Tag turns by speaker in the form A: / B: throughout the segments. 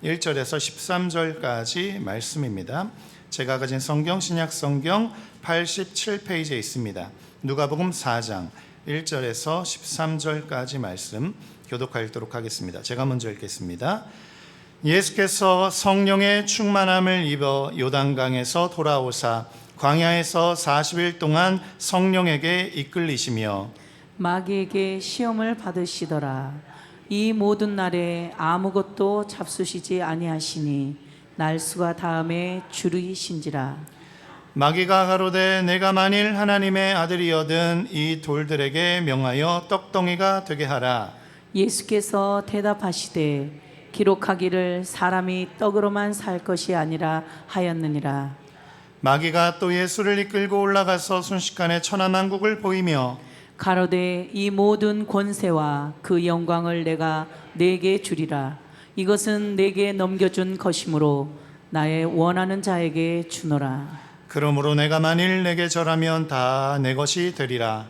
A: 1절에서 13절까지 말씀입니다. 제가 가진 성경 신약 성경 87페이지에 있습니다. 누가복음 4장 1절에서 13절까지 말씀 교독하도록 하겠습니다. 제가 먼저 읽겠습니다. 예수께서 성령의 충만함을 입어 요단강에서 돌아오사 광야에서 40일 동안 성령에게 이끌리시며
B: 마귀에게 시험을 받으시더라. 이 모든 날에 아무것도 잡수시지 아니하시니 날수가 다음에 주르이신지라.
A: 마귀가 가로되 내가 만일 하나님의 아들이거든 이 돌들에게 명하여 떡덩이가 되게 하라.
B: 예수께서 대답하시되 기록하기를 사람이 떡으로만 살 것이 아니라 하였느니라.
A: 마귀가 또 예수를 이끌고 올라가서 순식간에 천하만국을 보이며
B: 가로되 이 모든 권세와 그 영광을 내가 네게 주리라. 이것은 내게 넘겨준 것이므로 나의 원하는 자에게 주노라.
A: 그러므로 내가 만일 내게 절하면 다 내 것이 되리라.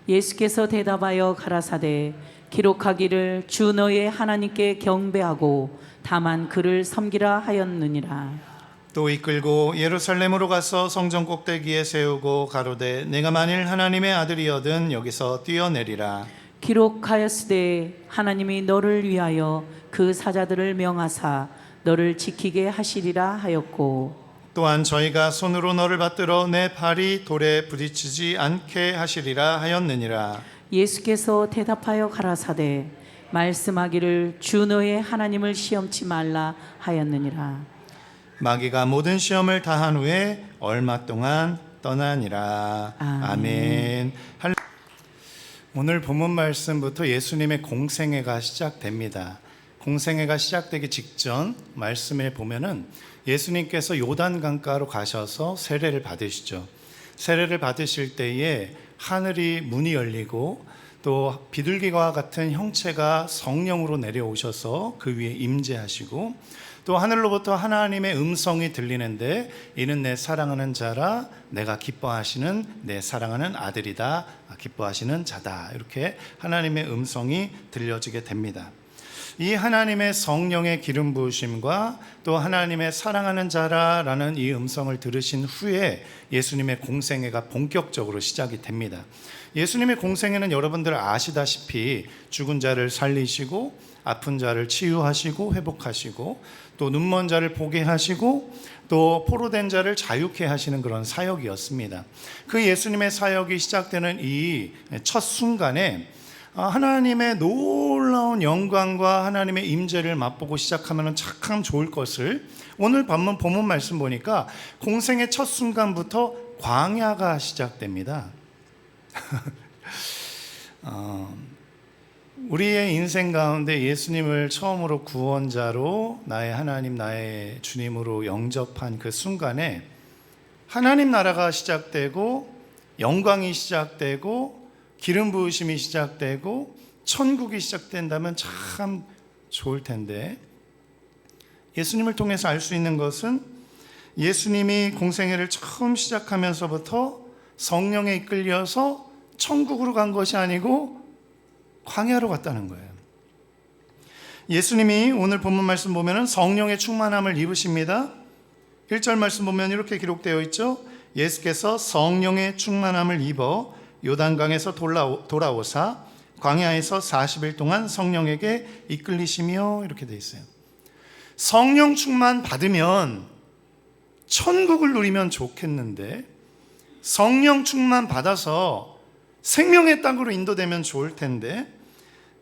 B: 예수께서 대답하여 가라사대 기록하기를 주 너의 하나님께 경배하고 다만 그를 섬기라 하였느니라.
A: 또 이끌고 예루살렘으로 가서 성전 꼭대기에 세우고 가로되 내가 만일 하나님의 아들이거든 여기서 뛰어내리라.
B: 기록하였으되 하나님이 너를 위하여 그 사자들을 명하사 너를 지키게 하시리라 하였고
A: 또한 저희가 손으로 너를 받들어 내 발이 돌에 부딪히지 않게 하시리라 하였느니라.
B: 예수께서 대답하여 가라사대 말씀하기를 주 너의 하나님을 시험치 말라 하였느니라.
A: 마귀가 모든 시험을 다한 후에 얼마 동안 떠나니라. 아멘. 오늘 본문 말씀부터 예수님의 공생애가 시작됩니다. 공생애가 시작되기 직전 말씀에 보면은 예수님께서 요단강가로 가셔서 세례를 받으시죠. 세례를 받으실 때에 하늘이 문이 열리고 또 비둘기와 같은 형체가 성령으로 내려오셔서 그 위에 임재하시고 또 하늘로부터 하나님의 음성이 들리는데 이는 내 사랑하는 자라 내가 기뻐하시는 내 사랑하는 아들이다 기뻐하시는 자다 이렇게 하나님의 음성이 들려지게 됩니다. 이 하나님의 성령의 기름 부으심과 또 하나님의 사랑하는 자라라는 이 음성을 들으신 후에 예수님의 공생애가 본격적으로 시작이 됩니다. 예수님의 공생애는 여러분들 아시다시피 죽은 자를 살리시고 아픈 자를 치유하시고 회복하시고 또 눈먼 자를 보게 하시고 또 포로된 자를 자유케 하시는 그런 사역이었습니다. 그 예수님의 사역이 시작되는 이 첫 순간에 하나님의 놀라운 영광과 하나님의 임재를 맛보고 시작하면 참 좋을 것을 오늘 본문 말씀 보니까 공생의 첫 순간부터 광야가 시작됩니다. 우리의 인생 가운데 예수님을 처음으로 구원자로 나의 하나님 나의 주님으로 영접한 그 순간에 하나님 나라가 시작되고 영광이 시작되고 기름 부으심이 시작되고 천국이 시작된다면 참 좋을 텐데 예수님을 통해서 알 수 있는 것은 예수님이 공생애를 처음 시작하면서부터 성령에 이끌려서 천국으로 간 것이 아니고 광야로 갔다는 거예요. 예수님이 오늘 본문 말씀 보면 성령의 충만함을 입으십니다. 1절 말씀 보면 이렇게 기록되어 있죠. 예수께서 성령의 충만함을 입어 요단강에서 돌아오사 광야에서 40일 동안 성령에게 이끌리시며 이렇게 되어 있어요. 성령 충만 받으면 천국을 누리면 좋겠는데 성령 충만 받아서 생명의 땅으로 인도되면 좋을 텐데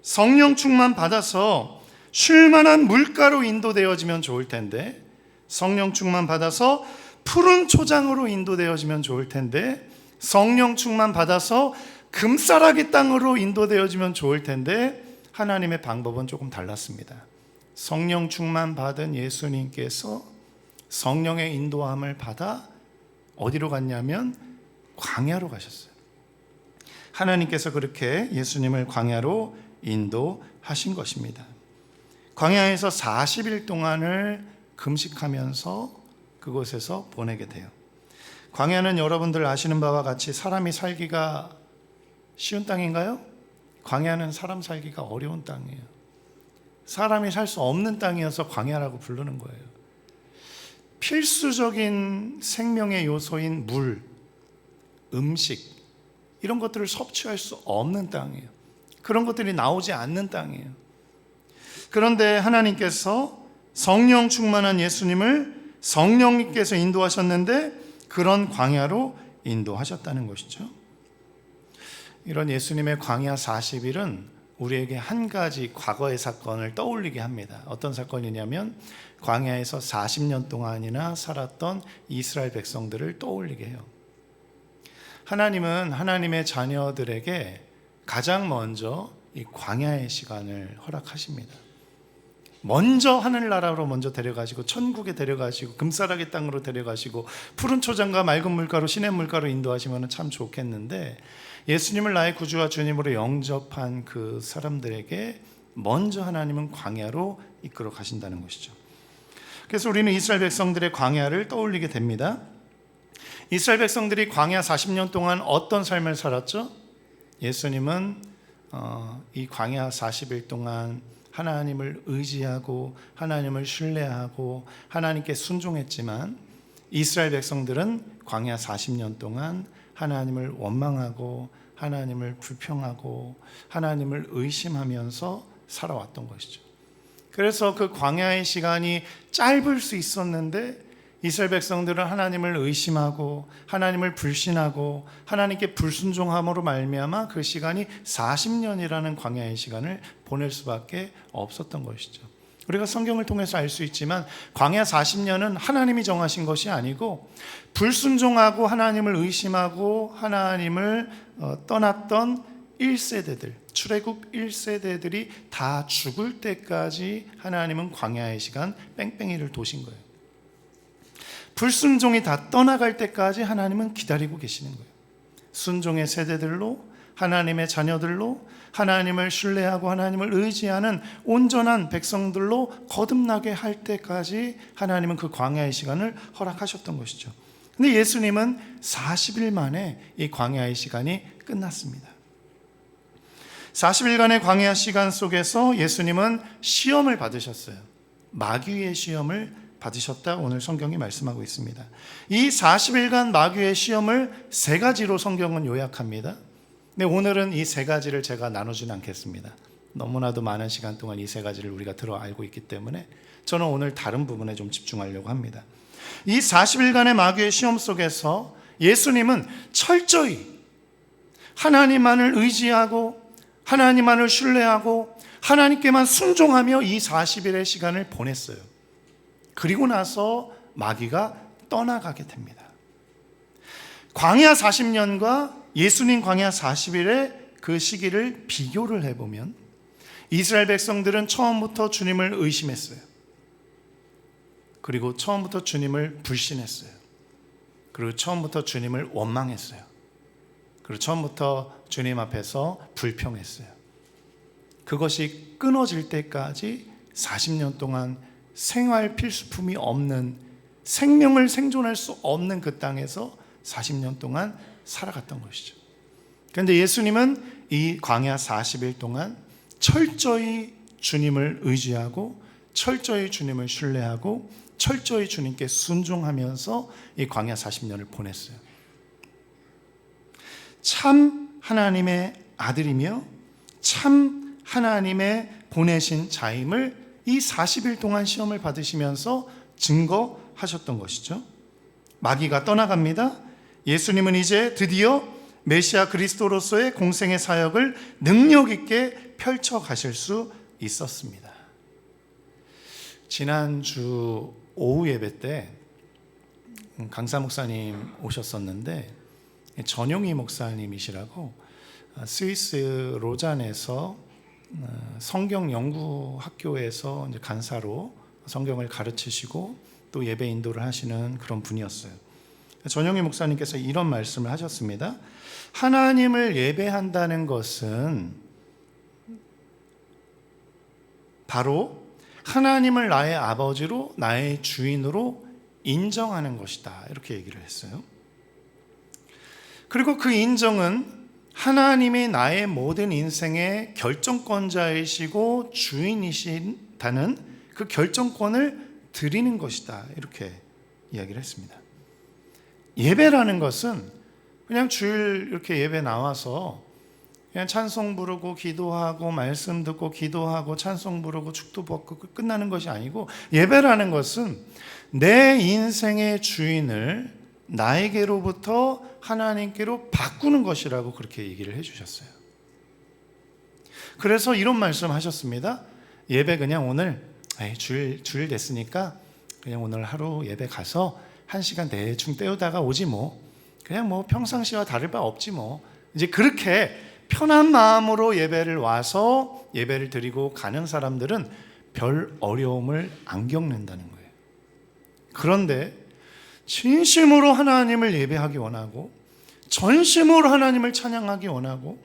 A: 성령 충만 받아서 쉴만한 물가로 인도되어지면 좋을 텐데 성령 충만 받아서 푸른 초장으로 인도되어지면 좋을 텐데 성령 충만 받아서 금싸라기 땅으로 인도되어지면 좋을 텐데 하나님의 방법은 조금 달랐습니다. 성령 충만 받은 예수님께서 성령의 인도함을 받아 어디로 갔냐면 광야로 가셨어요. 하나님께서 그렇게 예수님을 광야로 인도하신 것입니다. 광야에서 40일 동안을 금식하면서 그곳에서 보내게 돼요. 광야는 여러분들 아시는 바와 같이 사람이 살기가 쉬운 땅인가요? 광야는 사람 살기가 어려운 땅이에요. 사람이 살 수 없는 땅이어서 광야라고 부르는 거예요. 필수적인 생명의 요소인 물, 음식, 이런 것들을 섭취할 수 없는 땅이에요. 그런 것들이 나오지 않는 땅이에요. 그런데 하나님께서 성령 충만한 예수님을 성령님께서 인도하셨는데 그런 광야로 인도하셨다는 것이죠. 이런 예수님의 광야 40일은 우리에게 한 가지 과거의 사건을 떠올리게 합니다. 어떤 사건이냐면 광야에서 40년 동안이나 살았던 이스라엘 백성들을 떠올리게 해요. 하나님은 하나님의 자녀들에게 가장 먼저 이 광야의 시간을 허락하십니다. 먼저 하늘나라로 먼저 데려가시고 천국에 데려가시고 금싸라기 땅으로 데려가시고 푸른 초장과 맑은 물가로 시냇물가로 인도하시면 참 좋겠는데, 예수님을 나의 구주와 주님으로 영접한 그 사람들에게 먼저 하나님은 광야로 이끌어 가신다는 것이죠. 그래서 우리는 이스라엘 백성들의 광야를 떠올리게 됩니다. 이스라엘 백성들이 광야 40년 동안 어떤 삶을 살았죠? 예수님은 이 광야 40일 동안 하나님을 의지하고 하나님을 신뢰하고 하나님께 순종했지만, 이스라엘 백성들은 광야 40년 동안 하나님을 원망하고 하나님을 불평하고 하나님을 의심하면서 살아왔던 것이죠. 그래서 그 광야의 시간이 짧을 수 있었는데 이스라엘 백성들은 하나님을 의심하고 하나님을 불신하고 하나님께 불순종함으로 말미암아 그 시간이 40년이라는 광야의 시간을 보낼 수밖에 없었던 것이죠. 우리가 성경을 통해서 알 수 있지만 광야 40년은 하나님이 정하신 것이 아니고 불순종하고 하나님을 의심하고 하나님을 떠났던 1세대들, 출애굽 1세대들이 다 죽을 때까지 하나님은 광야의 시간 뺑뺑이를 도신 거예요. 불순종이 다 떠나갈 때까지 하나님은 기다리고 계시는 거예요. 순종의 세대들로, 하나님의 자녀들로, 하나님을 신뢰하고 하나님을 의지하는 온전한 백성들로 거듭나게 할 때까지 하나님은 그 광야의 시간을 허락하셨던 것이죠. 근데 예수님은 40일 만에 이 광야의 시간이 끝났습니다. 40일간의 광야 시간 속에서 예수님은 시험을 받으셨어요. 마귀의 시험을 받으셨다 오늘 성경이 말씀하고 있습니다. 이 40일간 마귀의 시험을 세 가지로 성경은 요약합니다. 근데 오늘은 이 세 가지를 제가 나누지는 않겠습니다. 너무나도 많은 시간 동안 이 세 가지를 우리가 들어 알고 있기 때문에 저는 오늘 다른 부분에 좀 집중하려고 합니다. 이 40일간의 마귀의 시험 속에서 예수님은 철저히 하나님만을 의지하고 하나님만을 신뢰하고 하나님께만 순종하며 이 40일의 시간을 보냈어요. 그리고 나서 마귀가 떠나가게 됩니다. 광야 40년과 예수님 광야 40일의 그 시기를 비교를 해보면 이스라엘 백성들은 처음부터 주님을 의심했어요. 그리고 처음부터 주님을 불신했어요. 그리고 처음부터 주님을 원망했어요. 그리고 처음부터 주님 앞에서 불평했어요. 그것이 끊어질 때까지 40년 동안 생활 필수품이 없는, 생명을 생존할 수 없는 그 땅에서 40년 동안 살아갔던 것이죠. 그런데 예수님은 이 광야 40일 동안 철저히 주님을 의지하고 철저히 주님을 신뢰하고 철저히 주님께 순종하면서 이 광야 40년을 보냈어요. 참 하나님의 아들이며 참 하나님의 보내신 자임을 이 40일 동안 시험을 받으시면서 증거하셨던 것이죠. 마귀가 떠나갑니다. 예수님은 이제 드디어 메시아 그리스도로서의 공생의 사역을 능력 있게 펼쳐 가실 수 있었습니다. 지난주 오후 예배 때 강사 목사님 오셨었는데, 전용희 목사님이시라고 스위스 로잔에서 성경 연구 학교에서 이제 간사로 성경을 가르치시고 또 예배 인도를 하시는 그런 분이었어요. 전용희 목사님께서 이런 말씀을 하셨습니다. 하나님을 예배한다는 것은 바로 하나님을 나의 아버지로, 나의 주인으로 인정하는 것이다, 이렇게 얘기를 했어요. 그리고 그 인정은 하나님이 나의 모든 인생의 결정권자이시고 주인이시다는 그 결정권을 드리는 것이다, 이렇게 이야기를 했습니다. 예배라는 것은 그냥 주일 이렇게 예배 나와서 그냥 찬송 부르고 기도하고 말씀 듣고 기도하고 찬송 부르고 축도 받고 끝나는 것이 아니고, 예배라는 것은 내 인생의 주인을 나에게로부터 하나님께로 바꾸는 것이라고 그렇게 얘기를 해주셨어요. 그래서 이런 말씀 하셨습니다. 예배 그냥 오늘 주일 됐으니까 그냥 오늘 하루 예배 가서 1시간 대충 때우다가 오지 뭐, 그냥 뭐 평상시와 다를 바 없지 뭐, 이제 그렇게 편한 마음으로 예배를 와서 예배를 드리고 가는 사람들은 별 어려움을 안 겪는다는 거예요. 그런데 진심으로 하나님을 예배하기 원하고 전심으로 하나님을 찬양하기 원하고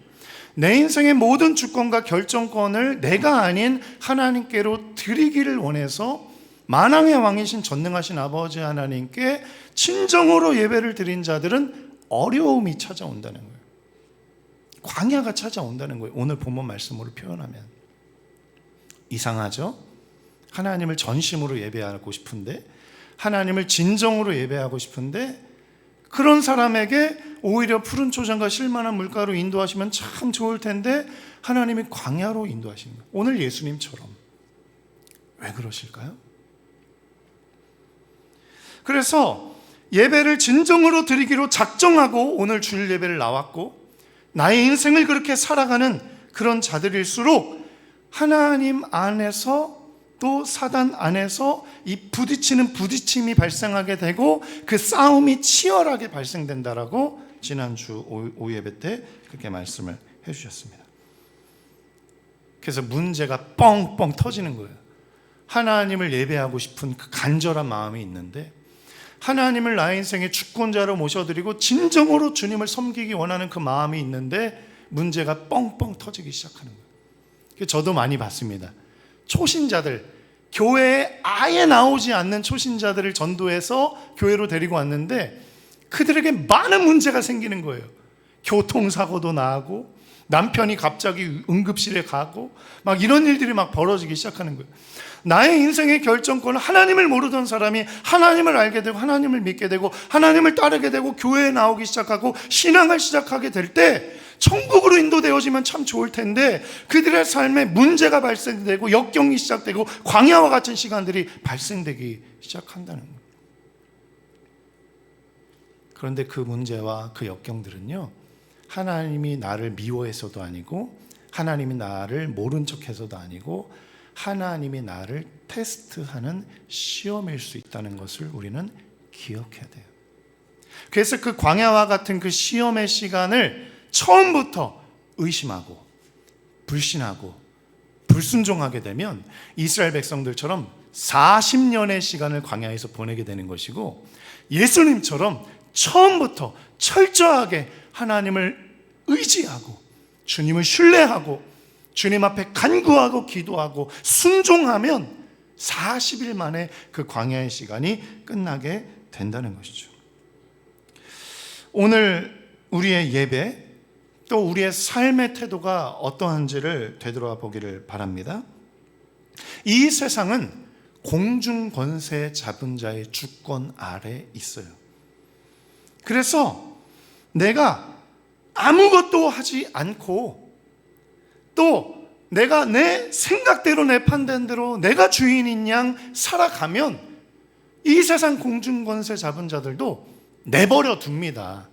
A: 내 인생의 모든 주권과 결정권을 내가 아닌 하나님께로 드리기를 원해서 만왕의 왕이신 전능하신 아버지 하나님께 진정으로 예배를 드린 자들은 어려움이 찾아온다는 거예요. 광야가 찾아온다는 거예요. 오늘 본문 말씀으로 표현하면. 이상하죠? 하나님을 전심으로 예배하고 싶은데, 하나님을 진정으로 예배하고 싶은데, 그런 사람에게 오히려 푸른 초장과 실만한 물가로 인도하시면 참 좋을 텐데 하나님이 광야로 인도하시는 거예요. 오늘 예수님처럼. 왜 그러실까요? 그래서 예배를 진정으로 드리기로 작정하고 오늘 주일 예배를 나왔고 나의 인생을 그렇게 살아가는 그런 자들일수록 하나님 안에서 또 사단 안에서 이 부딪히는 부딪힘이 발생하게 되고 그 싸움이 치열하게 발생된다라고 지난주 오후 예배 때 그렇게 말씀을 해주셨습니다. 그래서 문제가 뻥뻥 터지는 거예요. 하나님을 예배하고 싶은 그 간절한 마음이 있는데, 하나님을 나의 인생의 주권자로 모셔드리고 진정으로 주님을 섬기기 원하는 그 마음이 있는데 문제가 뻥뻥 터지기 시작하는 거예요. 저도 많이 봤습니다. 초신자들, 교회에 아예 나오지 않는 초신자들을 전도해서 교회로 데리고 왔는데 그들에게 많은 문제가 생기는 거예요. 교통사고도 나고 남편이 갑자기 응급실에 가고 막 이런 일들이 막 벌어지기 시작하는 거예요. 나의 인생의 결정권은 하나님을 모르던 사람이 하나님을 알게 되고 하나님을 믿게 되고 하나님을 따르게 되고 교회에 나오기 시작하고 신앙을 시작하게 될 때 천국으로 인도되어지면 참 좋을 텐데 그들의 삶에 문제가 발생되고 역경이 시작되고 광야와 같은 시간들이 발생되기 시작한다는 거예요. 그런데 그 문제와 그 역경들은요, 하나님이 나를 미워해서도 아니고 하나님이 나를 모른 척해서도 아니고 하나님이 나를 테스트하는 시험일 수 있다는 것을 우리는 기억해야 돼요. 그래서 그 광야와 같은 그 시험의 시간을 처음부터 의심하고 불신하고 불순종하게 되면 이스라엘 백성들처럼 40년의 시간을 광야에서 보내게 되는 것이고, 예수님처럼 처음부터 철저하게 하나님을 의지하고 주님을 신뢰하고 주님 앞에 간구하고 기도하고 순종하면 40일 만에 그 광야의 시간이 끝나게 된다는 것이죠. 오늘 우리의 예배 또 우리의 삶의 태도가 어떠한지를 되돌아보기를 바랍니다. 이 세상은 공중 권세 잡은 자의 주권 아래 있어요. 그래서 내가 아무것도 하지 않고 또 내가 내 생각대로 내 판단대로 내가 주인인 양 살아가면 이 세상 공중권세 잡은 자들도 내버려 둡니다.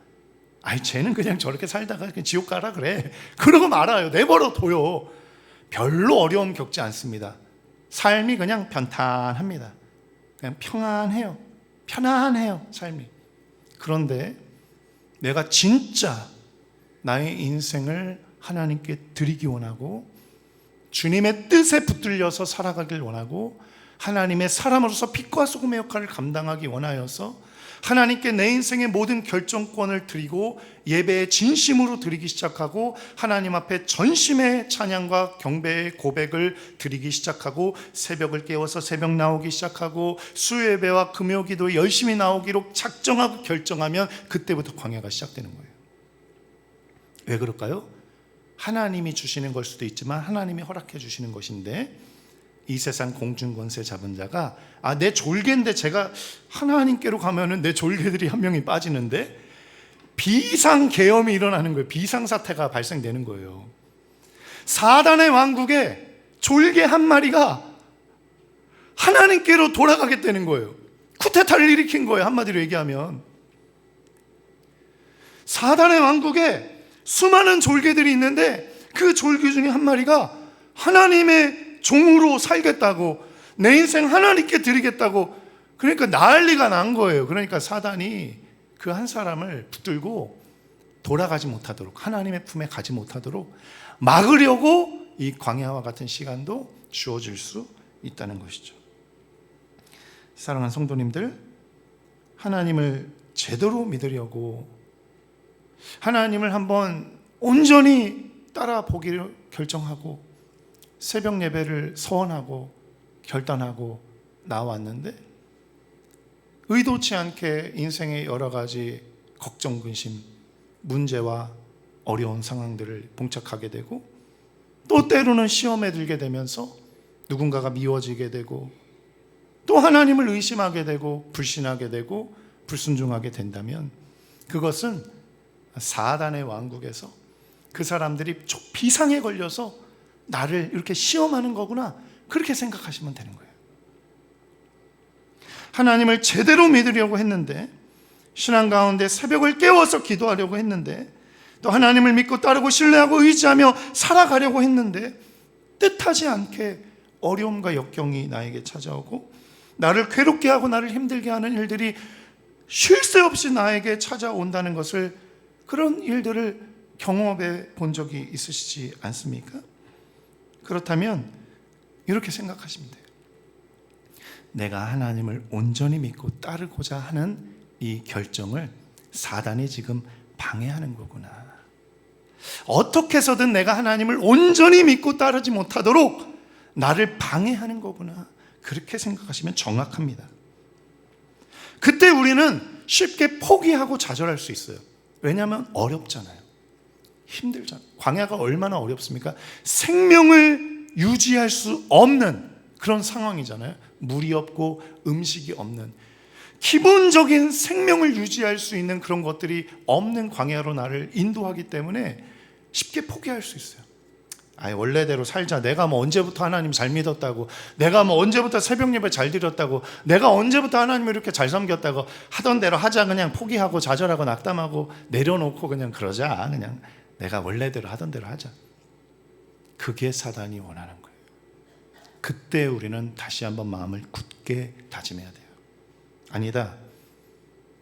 A: 아이 쟤는 그냥 저렇게 살다가 그냥 지옥 가라 그래, 그러고 말아요. 내버려 둬요. 별로 어려움 겪지 않습니다. 삶이 그냥 편탄합니다. 그냥 평안해요. 편안해요, 삶이. 그런데 내가 진짜 나의 인생을 하나님께 드리기 원하고 주님의 뜻에 붙들려서 살아가길 원하고 하나님의 사람으로서 빛과 소금의 역할을 감당하기 원하여서 하나님께 내 인생의 모든 결정권을 드리고 예배에 진심으로 드리기 시작하고 하나님 앞에 전심의 찬양과 경배의 고백을 드리기 시작하고 새벽을 깨워서 새벽 나오기 시작하고 수요예배와 금요기도에 열심히 나오기로 작정하고 결정하면 그때부터 광야가 시작되는 거예요. 왜 그럴까요? 하나님이 주시는 걸 수도 있지만 하나님이 허락해 주시는 것인데, 이 세상 공중권세 잡은 자가 내 졸개인데 제가 하나님께로 가면은 내 졸개들이 한 명이 빠지는데, 비상계엄이 일어나는 거예요. 비상사태가 발생되는 거예요. 사단의 왕국에 졸개 한 마리가 하나님께로 돌아가겠다는 거예요. 쿠데타를 일으킨 거예요. 한마디로 얘기하면 사단의 왕국에 수많은 졸개들이 있는데 그 졸개 중에 한 마리가 하나님의 종으로 살겠다고, 내 인생 하나님께 드리겠다고, 그러니까 난리가 난 거예요. 그러니까 사단이 그 한 사람을 붙들고 돌아가지 못하도록, 하나님의 품에 가지 못하도록 막으려고 이 광야와 같은 시간도 주어질 수 있다는 것이죠. 사랑하는 성도님들, 하나님을 제대로 믿으려고, 하나님을 한번 온전히 따라 보기를 결정하고 새벽 예배를 서원하고 결단하고 나왔는데, 의도치 않게 인생의 여러 가지 걱정, 근심, 문제와 어려운 상황들을 봉착하게 되고, 또 때로는 시험에 들게 되면서 누군가가 미워지게 되고, 또 하나님을 의심하게 되고 불신하게 되고 불순종하게 된다면, 그것은 사단의 왕국에서 그 사람들이 비상에 걸려서 나를 이렇게 시험하는 거구나, 그렇게 생각하시면 되는 거예요. 하나님을 제대로 믿으려고 했는데, 신앙 가운데 새벽을 깨워서 기도하려고 했는데, 또 하나님을 믿고 따르고 신뢰하고 의지하며 살아가려고 했는데, 뜻하지 않게 어려움과 역경이 나에게 찾아오고 나를 괴롭게 하고 나를 힘들게 하는 일들이 쉴 새 없이 나에게 찾아온다는 것을, 그런 일들을 경험해 본 적이 있으시지 않습니까? 그렇다면 이렇게 생각하시면 돼요. 내가 하나님을 온전히 믿고 따르고자 하는 이 결정을 사단이 지금 방해하는 거구나. 어떻게 해서든 내가 하나님을 온전히 믿고 따르지 못하도록 나를 방해하는 거구나, 그렇게 생각하시면 정확합니다. 그때 우리는 쉽게 포기하고 좌절할 수 있어요. 왜냐하면 어렵잖아요. 힘들잖아요. 광야가 얼마나 어렵습니까? 생명을 유지할 수 없는 그런 상황이잖아요. 물이 없고 음식이 없는, 기본적인 생명을 유지할 수 있는 그런 것들이 없는 광야로 나를 인도하기 때문에 쉽게 포기할 수 있어요. 원래대로 살자. 내가 뭐 언제부터 하나님 잘 믿었다고, 내가 뭐 언제부터 새벽 예배 잘 드렸다고, 내가 언제부터 하나님을 이렇게 잘 섬겼다고, 하던 대로 하자. 그냥 포기하고 좌절하고 낙담하고 내려놓고 그냥 그러자. 그냥 내가 원래대로 하던 대로 하자. 그게 사단이 원하는 거예요. 그때 우리는 다시 한번 마음을 굳게 다짐해야 돼요. 아니다,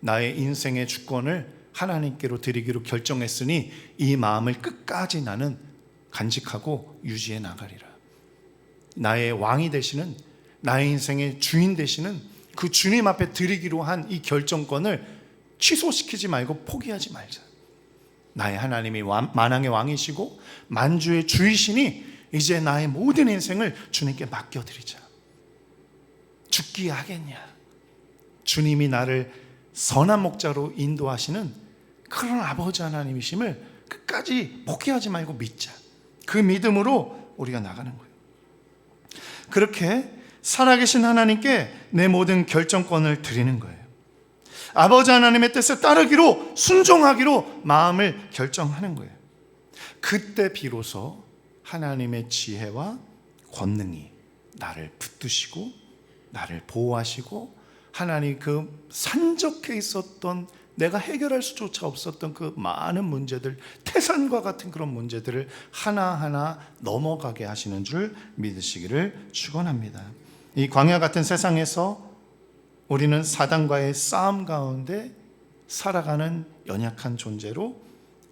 A: 나의 인생의 주권을 하나님께로 드리기로 결정했으니 이 마음을 끝까지 나는 간직하고 유지해 나가리라. 나의 왕이 되시는, 나의 인생의 주인 되시는 그 주님 앞에 드리기로 한 이 결정권을 취소시키지 말고 포기하지 말자. 나의 하나님이 만왕의 왕이시고 만주의 주이시니 이제 나의 모든 인생을 주님께 맡겨드리자. 죽기에 하겠냐? 주님이 나를 선한 목자로 인도하시는 그런 아버지 하나님이심을 끝까지 포기하지 말고 믿자. 그 믿음으로 우리가 나가는 거예요. 그렇게 살아계신 하나님께 내 모든 결정권을 드리는 거예요. 아버지 하나님의 뜻에 따르기로, 순종하기로 마음을 결정하는 거예요. 그때 비로소 하나님의 지혜와 권능이 나를 붙드시고 나를 보호하시고, 하나님 그 산적해 있었던, 내가 해결할 수조차 없었던 그 많은 문제들, 태산과 같은 그런 문제들을 하나하나 넘어가게 하시는 줄 믿으시기를 축원합니다. 이 광야 같은 세상에서 우리는 사단과의 싸움 가운데 살아가는 연약한 존재로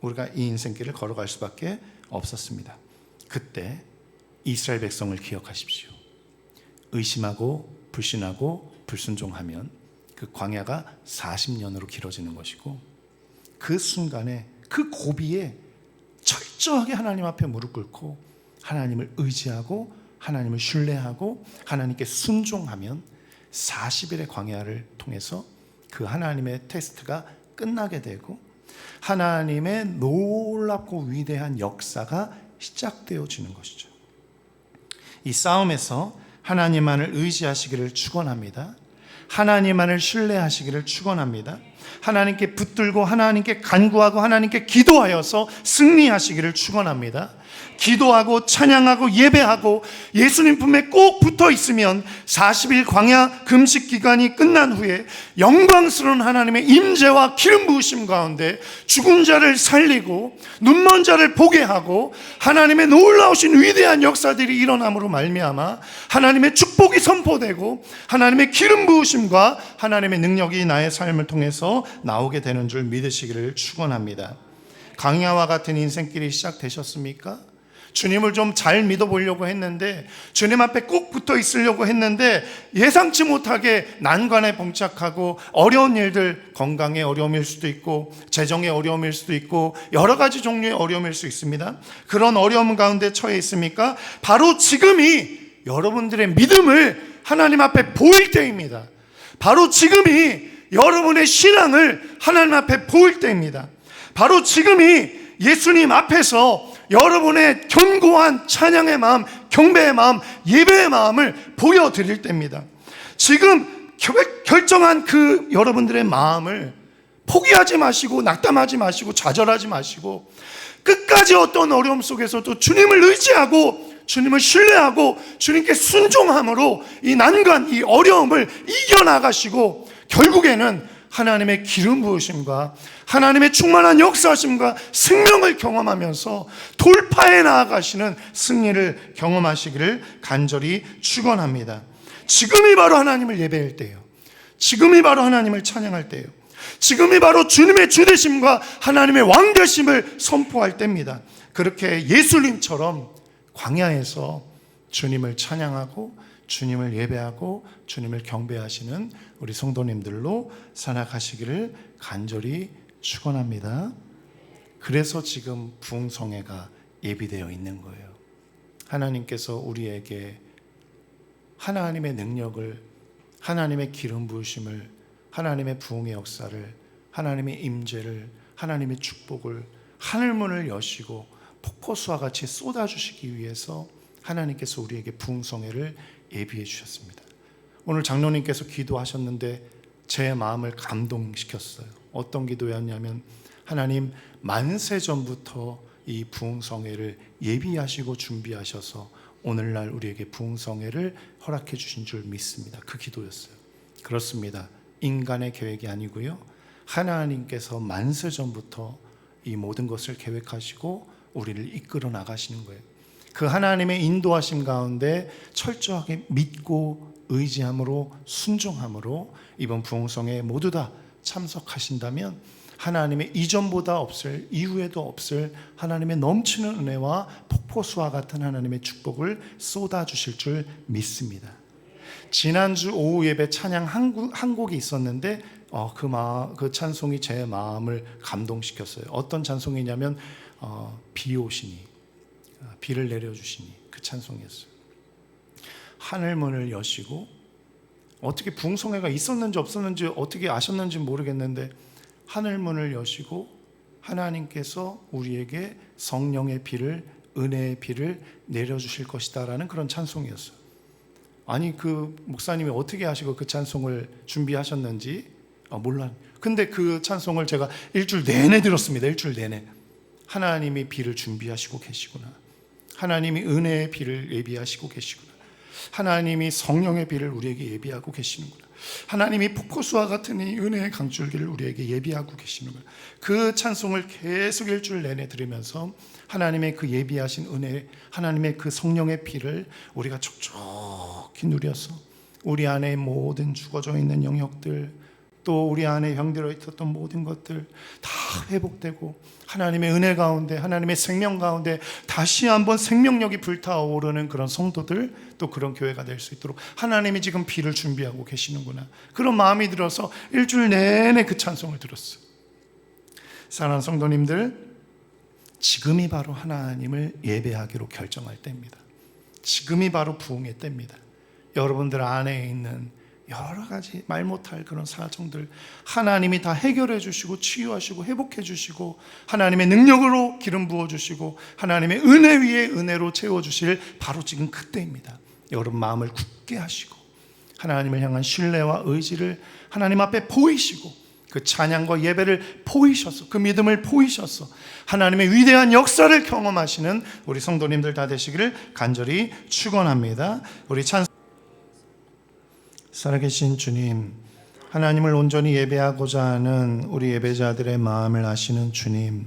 A: 우리가 이 인생길을 걸어갈 수밖에 없었습니다. 그때 이스라엘 백성을 기억하십시오. 의심하고 불신하고 불순종하면 그 광야가 40년으로 길어지는 것이고, 그 순간에, 그 고비에 철저하게 하나님 앞에 무릎 꿇고 하나님을 의지하고 하나님을 신뢰하고 하나님께 순종하면 40일의 광야를 통해서 그 하나님의 테스트가 끝나게 되고, 하나님의 놀랍고 위대한 역사가 시작되어지는 것이죠. 이 싸움에서 하나님만을 의지하시기를 축원합니다. 하나님만을 신뢰하시기를 축원합니다. 하나님께 붙들고 하나님께 간구하고 하나님께 기도하여서 승리하시기를 축원합니다. 기도하고 찬양하고 예배하고 예수님 품에 꼭 붙어 있으면 40일 광야 금식 기간이 끝난 후에 영광스러운 하나님의 임재와 기름 부으심 가운데 죽은 자를 살리고 눈먼 자를 보게 하고 하나님의 놀라우신 위대한 역사들이 일어남으로 말미암아 하나님의 축복이 선포되고 하나님의 기름 부으심과 하나님의 능력이 나의 삶을 통해서 나오게 되는 줄 믿으시기를 축원합니다. 광야와 같은 인생길이 시작되셨습니까? 주님을 좀 잘 믿어보려고 했는데, 주님 앞에 꼭 붙어 있으려고 했는데 예상치 못하게 난관에 봉착하고 어려운 일들, 건강의 어려움일 수도 있고 재정의 어려움일 수도 있고 여러 가지 종류의 어려움일 수 있습니다. 그런 어려움 가운데 처해 있습니까? 바로 지금이 여러분들의 믿음을 하나님 앞에 보일 때입니다. 바로 지금이 여러분의 신앙을 하나님 앞에 보일 때입니다. 바로 지금이 예수님 앞에서 여러분의 견고한 찬양의 마음, 경배의 마음, 예배의 마음을 보여드릴 때입니다. 지금 결정한 그 여러분들의 마음을 포기하지 마시고 낙담하지 마시고 좌절하지 마시고 끝까지 어떤 어려움 속에서도 주님을 의지하고 주님을 신뢰하고 주님께 순종함으로 이 난관, 이 어려움을 이겨나가시고 결국에는 하나님의 기름 부으심과 하나님의 충만한 역사하심과 생명을 경험하면서 돌파해 나아가시는 승리를 경험하시기를 간절히 축원합니다. 지금이 바로 하나님을 예배할 때예요. 지금이 바로 하나님을 찬양할 때예요. 지금이 바로 주님의 주되심과 하나님의 왕되심을 선포할 때입니다. 그렇게 예수님처럼 광야에서 주님을 찬양하고 주님을 예배하고 주님을 경배하시는 우리 성도님들로 살아가시기를 간절히 축원합니다. 그래서 지금 부흥성회가 예비되어 있는 거예요. 하나님께서 우리에게 하나님의 능력을, 하나님의 기름 부으심을, 하나님의 부흥의 역사를, 하나님의 임재를, 하나님의 축복을, 하늘문을 여시고 폭포수와 같이 쏟아주시기 위해서 하나님께서 우리에게 부흥성회를 예비해 주셨습니다. 오늘 장로님께서 기도하셨는데 제 마음을 감동시켰어요. 어떤 기도였냐면, 하나님 만세 전부터 이 부흥성회를 예비하시고 준비하셔서 오늘날 우리에게 부흥성회를 허락해 주신 줄 믿습니다. 그 기도였어요. 그렇습니다. 인간의 계획이 아니고요, 하나님께서 만세 전부터 이 모든 것을 계획하시고 우리를 이끌어 나가시는 거예요. 그 하나님의 인도하심 가운데 철저하게 믿고 의지함으로 순종함으로 이번 부흥성에 모두 다 참석하신다면 하나님의 이전보다 없을, 이후에도 없을 하나님의 넘치는 은혜와 폭포수와 같은 하나님의 축복을 쏟아주실 줄 믿습니다. 지난주 오후 예배 찬양 한 곡이 있었는데 그 찬송이 제 마음을 감동시켰어요. 어떤 찬송이냐면 비 오시니, 비를 내려주시니, 그 찬송이었어요. 하늘문을 여시고, 어떻게 부흥성회가 있었는지 없었는지 어떻게 아셨는지 모르겠는데 하늘문을 여시고 하나님께서 우리에게 성령의 비를, 은혜의 비를 내려주실 것이다 라는 그런 찬송이었어요. 아니, 그 목사님이 어떻게 하시고 그 찬송을 준비하셨는지 몰라요. 근데 그 찬송을 제가 일주일 내내 들었습니다. 일주일 내내. 하나님이 비를 준비하시고 계시구나, 하나님이 은혜의 비를 예비하시고 계시구나, 하나님이 성령의 비를 우리에게 예비하고 계시는구나, 하나님이 폭포수와 같은 이 은혜의 강줄기를 우리에게 예비하고 계시는구나. 그 찬송을 계속 일주일 내내 들으면서 하나님의 그 예비하신 은혜, 하나님의 그 성령의 비를 우리가 촉촉히 누려서 우리 안에 모든 죽어져 있는 영역들, 또 우리 안에 병들어 있었던 모든 것들 다 회복되고 하나님의 은혜 가운데, 하나님의 생명 가운데 다시 한번 생명력이 불타오르는 그런 성도들, 또 그런 교회가 될 수 있도록 하나님이 지금 비를 준비하고 계시는구나, 그런 마음이 들어서 일주일 내내 그 찬송을 들었어요. 사랑하는 성도님들, 지금이 바로 하나님을 예배하기로 결정할 때입니다. 지금이 바로 부흥의 때입니다. 여러분들 안에 있는 여러 가지 말 못할 그런 사정들 하나님이 다 해결해 주시고 치유하시고 회복해 주시고 하나님의 능력으로 기름 부어 주시고 하나님의 은혜 위에 은혜로 채워 주실 바로 지금 그때입니다. 여러분 마음을 굳게 하시고 하나님을 향한 신뢰와 의지를 하나님 앞에 보이시고 그 찬양과 예배를 보이셔서 그 믿음을 보이셔서 하나님의 위대한 역사를 경험하시는 우리 성도님들 다 되시기를 간절히 축원합니다. 우리 살아계신 주님, 하나님을 온전히 예배하고자 하는 우리 예배자들의 마음을 아시는 주님,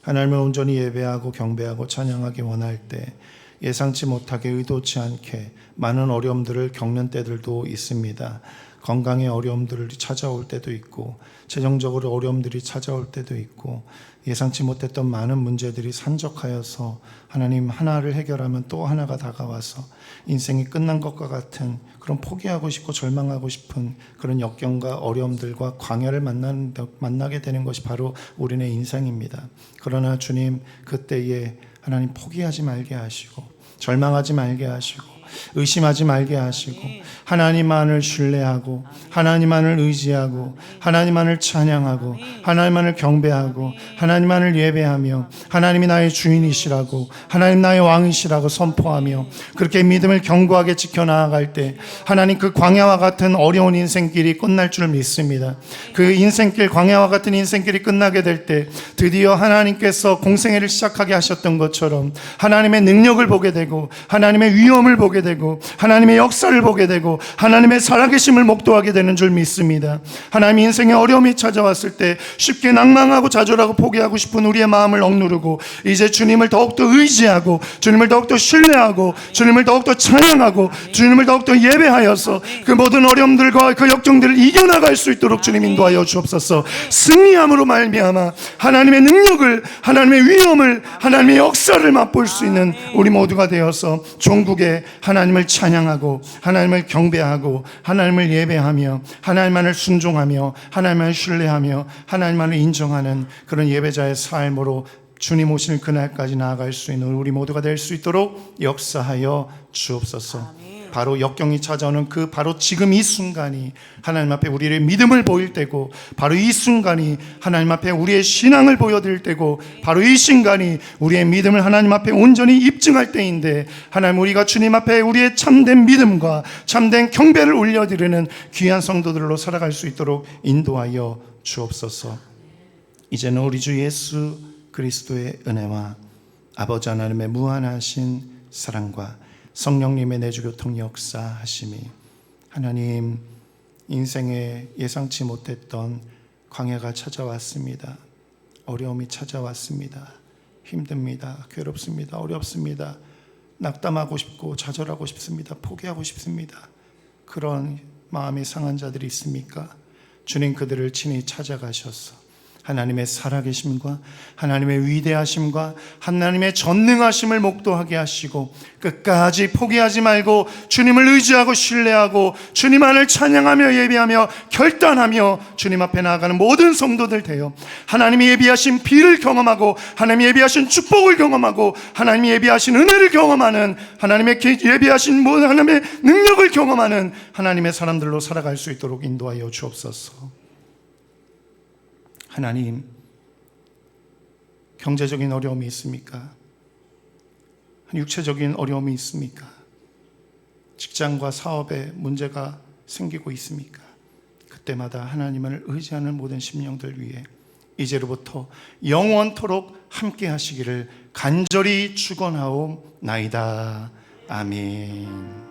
A: 하나님을 온전히 예배하고 경배하고 찬양하기 원할 때 예상치 못하게 의도치 않게 많은 어려움들을 겪는 때들도 있습니다. 건강의 어려움들이 찾아올 때도 있고 재정적으로 어려움들이 찾아올 때도 있고 예상치 못했던 많은 문제들이 산적하여서 하나님 하나를 해결하면 또 하나가 다가와서 인생이 끝난 것과 같은 그런 포기하고 싶고 절망하고 싶은 그런 역경과 어려움들과 광야를 만나게 되는 것이 바로 우리의 인생입니다. 그러나 주님 그때에 하나님 포기하지 말게 하시고 절망하지 말게 하시고 의심하지 말게 하시고 하나님만을 신뢰하고 하나님만을 의지하고 하나님만을 찬양하고 하나님만을 경배하고 하나님만을 예배하며 하나님이 나의 주인이시라고 하나님 나의 왕이시라고 선포하며 그렇게 믿음을 견고하게 지켜나아갈 때 하나님 그 광야와 같은 어려운 인생길이 끝날 줄 믿습니다. 그 인생길 광야와 같은 인생길이 끝나게 될 때 드디어 하나님께서 공생애를 시작하게 하셨던 것처럼 하나님의 능력을 보게 되고 하나님의 위엄을 보게 되고 하나님의 역사를 보게 되고 하나님의 살아계심을 목도하게 되는 줄 믿습니다. 하나님 인생의 어려움이 찾아왔을 때 쉽게 낭망하고 좌절하고 포기하고 싶은 우리의 마음을 억누르고 이제 주님을 더욱더 의지하고 주님을 더욱더 신뢰하고 주님을 더욱더 찬양하고 주님을 더욱더 예배하여서 그 모든 어려움들과 그 역경들을 이겨나갈 수 있도록 주님 인도하여 주옵소서. 승리함으로 말미암아 하나님의 능력을 하나님의 위엄을 하나님의 역사를 맛볼 수 있는 우리 모두가 되어서 종국에 하나님을 찬양하고 하나님을 경배하고 하나님을 예배하며 하나님만을 순종하며 하나님만을 신뢰하며 하나님만을 인정하는 그런 예배자의 삶으로 주님 오시는 그날까지 나아갈 수 있는 우리 모두가 될 수 있도록 역사하여 주옵소서. 바로 역경이 찾아오는 그 바로 지금 이 순간이 하나님 앞에 우리의 믿음을 보일 때고 바로 이 순간이 하나님 앞에 우리의 신앙을 보여드릴 때고 바로 이 순간이 우리의 믿음을 하나님 앞에 온전히 입증할 때인데 하나님 우리가 주님 앞에 우리의 참된 믿음과 참된 경배를 올려드리는 귀한 성도들로 살아갈 수 있도록 인도하여 주옵소서. 이제는 우리 주 예수 그리스도의 은혜와 아버지 하나님의 무한하신 사랑과 성령님의 내주교통 역사하심이 하나님 인생에 예상치 못했던 광야가 찾아왔습니다. 어려움이 찾아왔습니다. 힘듭니다. 괴롭습니다. 어렵습니다. 낙담하고 싶고 좌절하고 싶습니다. 포기하고 싶습니다. 그런 마음이 상한 자들이 있습니까? 주님 그들을 친히 찾아가셔서 하나님의 살아계심과 하나님의 위대하심과 하나님의 전능하심을 목도하게 하시고 끝까지 포기하지 말고 주님을 의지하고 신뢰하고 주님만을 찬양하며 예배하며 결단하며 주님 앞에 나아가는 모든 성도들 되어 하나님이 예비하신 비를 경험하고 하나님이 예비하신 축복을 경험하고 하나님이 예비하신 은혜를 경험하는 하나님의 예비하신 모든 하나님의 능력을 경험하는 하나님의 사람들로 살아갈 수 있도록 인도하여 주옵소서. 하나님, 경제적인 어려움이 있습니까? 육체적인 어려움이 있습니까? 직장과 사업에 문제가 생기고 있습니까? 그때마다 하나님을 의지하는 모든 심령들 위해 이제로부터 영원토록 함께 하시기를 간절히 축원하옵나이다. 아멘.